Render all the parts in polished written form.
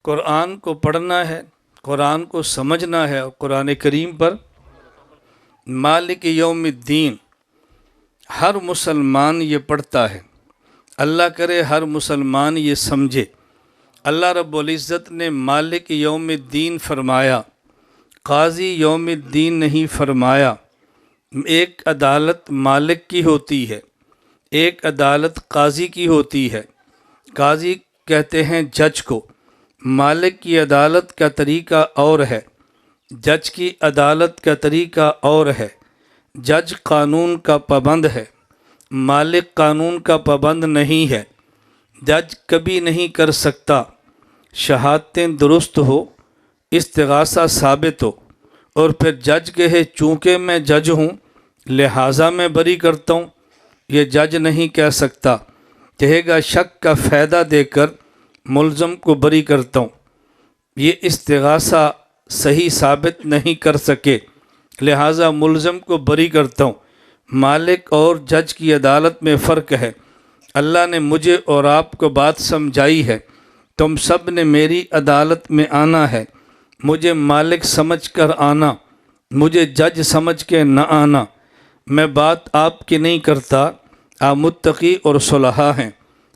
قرآن کو پڑھنا ہے، قرآن کو سمجھنا ہے، اور قرآن کریم پر مالک یوم الدین ہر مسلمان یہ پڑھتا ہے۔ اللہ کرے ہر مسلمان یہ سمجھے۔ اللہ رب العزت نے مالک یوم الدین فرمایا، قاضی یوم الدین نہیں فرمایا۔ ایک عدالت مالک کی ہوتی ہے، ایک عدالت قاضی کی ہوتی ہے۔ قاضی کہتے ہیں جج کو، مالک کی عدالت کا طریقہ اور ہے، جج کی عدالت کا طریقہ اور ہے۔ جج قانون کا پابند ہے، مالک قانون کا پابند نہیں ہے۔ جج کبھی نہیں کر سکتا شہادتیں درست ہو، استغاثہ ثابت ہو، اور پھر جج کہے چونکہ میں جج ہوں لہٰذا میں بری کرتا ہوں، یہ جج نہیں کہہ سکتا۔ کہے گا شک کا فائدہ دے کر ملزم کو بری کرتا ہوں، یہ استغاثہ صحیح ثابت نہیں کر سکے لہٰذا ملزم کو بری کرتا ہوں۔ مالک اور جج کی عدالت میں فرق ہے۔ اللہ نے مجھے اور آپ کو بات سمجھائی ہے، تم سب نے میری عدالت میں آنا ہے، مجھے مالک سمجھ کر آنا، مجھے جج سمجھ کے نہ آنا۔ میں بات آپ کی نہیں کرتا، آپ متقی اور صلحاء ہیں،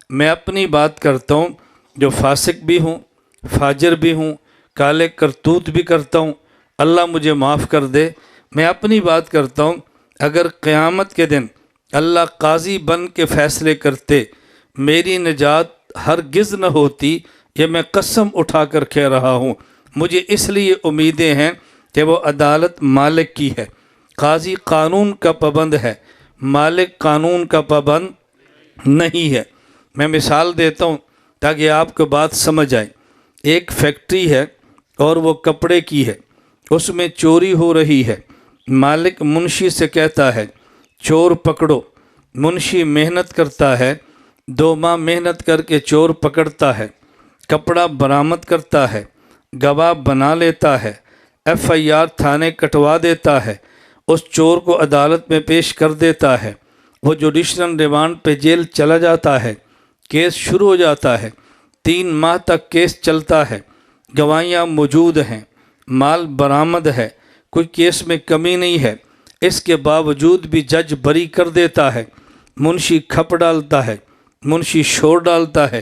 میں اپنی بات کرتا ہوں، جو فاسق بھی ہوں، فاجر بھی ہوں، کالے کرتوت بھی کرتا ہوں، اللہ مجھے معاف کر دے۔ میں اپنی بات کرتا ہوں، اگر قیامت کے دن اللہ قاضی بن کے فیصلے کرتے، میری نجات ہرگز نہ ہوتی، یہ میں قسم اٹھا کر کہہ رہا ہوں۔ مجھے اس لیے امیدیں ہیں کہ وہ عدالت مالک کی ہے۔ قاضی قانون کا پابند ہے، مالک قانون کا پابند نہیں ہے۔ میں مثال دیتا ہوں تاکہ آپ کو بات سمجھ آئے۔ ایک فیکٹری ہے اور وہ کپڑے کی ہے، اس میں چوری ہو رہی ہے۔ مالک منشی سے کہتا ہے چور پکڑو، منشی محنت کرتا ہے، 2 ماہ محنت کر کے چور پکڑتا ہے، کپڑا برآمد کرتا ہے، گواہ بنا لیتا ہے، FIR تھانے کٹوا دیتا ہے، اس چور کو عدالت میں پیش کر دیتا ہے، وہ جوڈیشل ریمانڈ پہ جیل چلا جاتا ہے، کیس شروع ہو جاتا ہے، 3 ماہ تک کیس چلتا ہے، گواہیاں موجود ہیں، مال برآمد ہے، کوئی کیس میں کمی نہیں ہے، اس کے باوجود بھی جج بری کر دیتا ہے۔ منشی کھپ ڈالتا ہے، منشی شور ڈالتا ہے،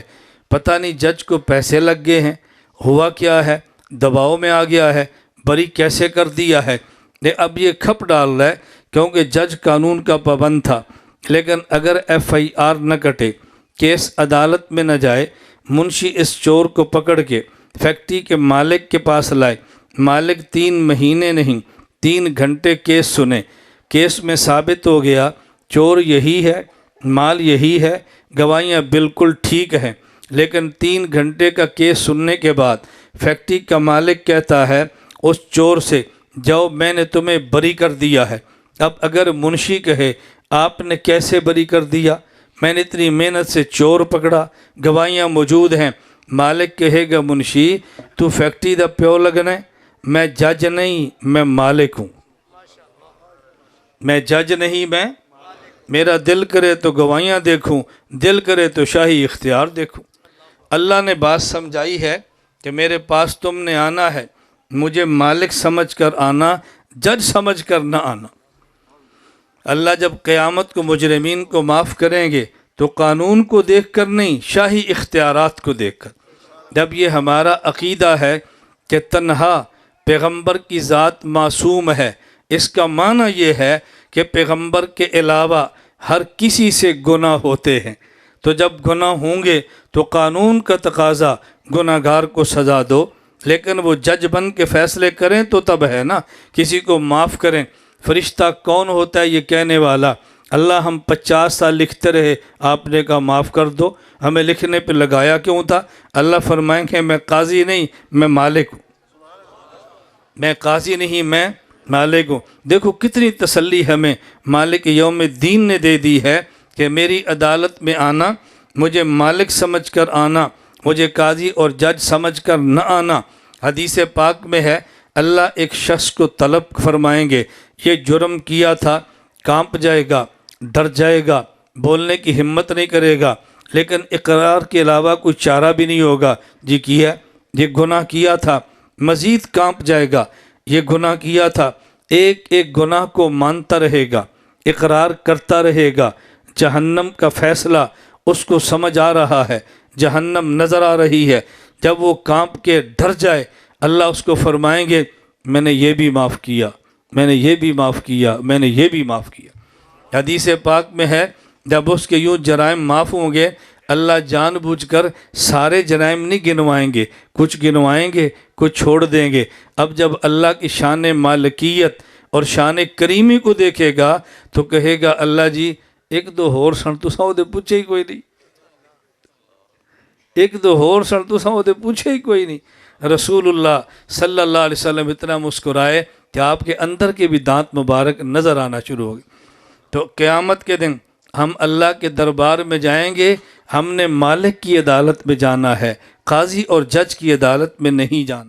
پتہ نہیں جج کو پیسے لگ گئے ہیں، ہوا کیا ہے، دباؤ میں آ گیا ہے، بری کیسے کر دیا ہے۔ اب یہ کھپ ڈال رہا ہے کیونکہ جج قانون کا پابند تھا، لیکن اگر FIR نہ کٹے، کیس عدالت میں نہ جائے، منشی اس چور کو پکڑ کے فیکٹری کے مالک کے پاس لائے، مالک 3 مہینے نہیں 3 گھنٹے کیس سنے، کیس میں ثابت ہو گیا چور یہی ہے، مال یہی ہے، گواہیاں بالکل ٹھیک ہیں، لیکن 3 گھنٹے کا کیس سننے کے بعد فیکٹری کا مالک کہتا ہے اس چور سے جاؤ میں نے تمہیں بری کر دیا ہے۔ اب اگر منشی کہے آپ نے کیسے بری کر دیا، میں نے اتنی محنت سے چور پکڑا، گواہیاں موجود ہیں، مالک کہے گا منشی تو فیکٹری دا پیو لگنا ہے، میں جج نہیں میں مالک ہوں، میں جج نہیں میں میرا دل کرے تو گواہیاں دیکھوں، دل کرے تو شاہی اختیار دیکھوں۔ اللہ نے بات سمجھائی ہے کہ میرے پاس تم نے آنا ہے، مجھے مالک سمجھ کر آنا، جج سمجھ کر نہ آنا۔ اللہ جب قیامت کو مجرمین کو معاف کریں گے تو قانون کو دیکھ کر نہیں، شاہی اختیارات کو دیکھ کر۔ جب یہ ہمارا عقیدہ ہے کہ تنہا پیغمبر کی ذات معصوم ہے، اس کا معنی یہ ہے کہ پیغمبر کے علاوہ ہر کسی سے گناہ ہوتے ہیں، تو جب گناہ ہوں گے تو قانون کا تقاضا گناہ گار کو سزا دو، لیکن وہ جج بن کے فیصلے کریں تو تب ہے نا، کسی کو معاف کریں۔ فرشتہ کون ہوتا ہے یہ کہنے والا؟ اللہ ہم 50 سال لکھتے رہے، آپ نے کہا معاف کر دو، ہمیں لکھنے پہ لگایا کیوں تھا؟ اللہ فرمائیں گے میں قاضی نہیں میں مالک ہوں، میں قاضی نہیں میں مالک ہوں۔ دیکھو کتنی تسلی ہمیں مالک یوم الدین نے دے دی ہے کہ میری عدالت میں آنا، مجھے مالک سمجھ کر آنا، مجھے قاضی اور جج سمجھ کر نہ آنا۔ حدیث پاک میں ہے اللہ ایک شخص کو طلب فرمائیں گے، یہ جرم کیا تھا، کانپ جائے گا، ڈر جائے گا، بولنے کی ہمت نہیں کرے گا، لیکن اقرار کے علاوہ کوئی چارہ بھی نہیں ہوگا۔ جی کیا یہ گناہ کیا تھا، مزید کانپ جائے گا، یہ گناہ کیا تھا، ایک ایک گناہ کو مانتا رہے گا، اقرار کرتا رہے گا۔ جہنم کا فیصلہ اس کو سمجھ آ رہا ہے، جہنم نظر آ رہی ہے۔ جب وہ کانپ کے ڈر جائے، اللہ اس کو فرمائیں گے میں نے یہ بھی معاف کیا، میں نے یہ بھی معاف کیا، میں نے یہ بھی معاف کیا۔ حدیث پاک میں ہے جب اس کے یوں جرائم معاف ہوں گے، اللہ جان بوجھ کر سارے جرائم نہیں گنوائیں گے، کچھ گنوائیں گے، کچھ چھوڑ دیں گے۔ اب جب اللہ کی شان مالکیت اور شان کریمی کو دیکھے گا تو کہے گا اللہ جی ایک دو ہور سن تساں وہ پوچھے ہی کوئی نہیں، ایک دو ہور سن تساں وہ پوچھے ہی کوئی نہیں۔ رسول اللہ صلی اللہ علیہ وسلم اتنا مسکرائے کہ آپ کے اندر کے بھی دانت مبارک نظر آنا شروع ہو گئے۔ تو قیامت کے دن ہم اللہ کے دربار میں جائیں گے، ہم نے مالک کی عدالت میں جانا ہے، قاضی اور جج کی عدالت میں نہیں جانا۔